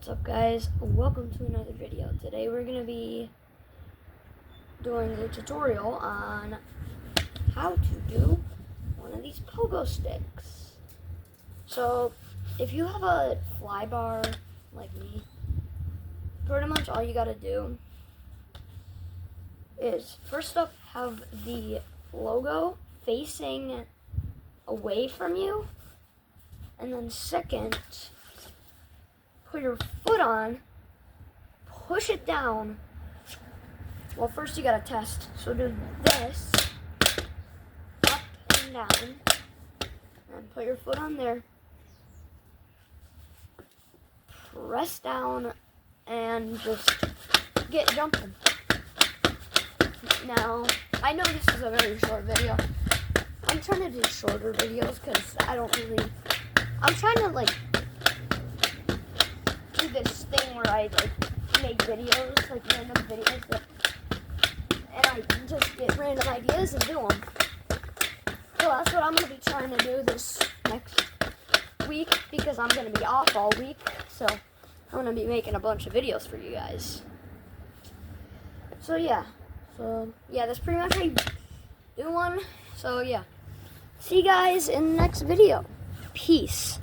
What's up, guys? Welcome to another video. Today we're going to be doing a tutorial on how to do one of these pogo sticks. So if you have a fly bar like me, pretty much all you got to do is first up have the logo facing away from you, and then second, put your foot on, push it down. Well, first you gotta test. So do this, up and down, and put your foot on there. Press down and just get jumping. Now, I know this is a very short video. I'm trying to do shorter videos because I'm trying to do this thing where I make videos, random videos, and I just get random ideas and do them. So that's what I'm going to be trying to do this next week, because I'm going to be off all week. So I'm going to be making a bunch of videos for you guys. So yeah, that's pretty much how you do one. So yeah, see you guys in the next video. Peace.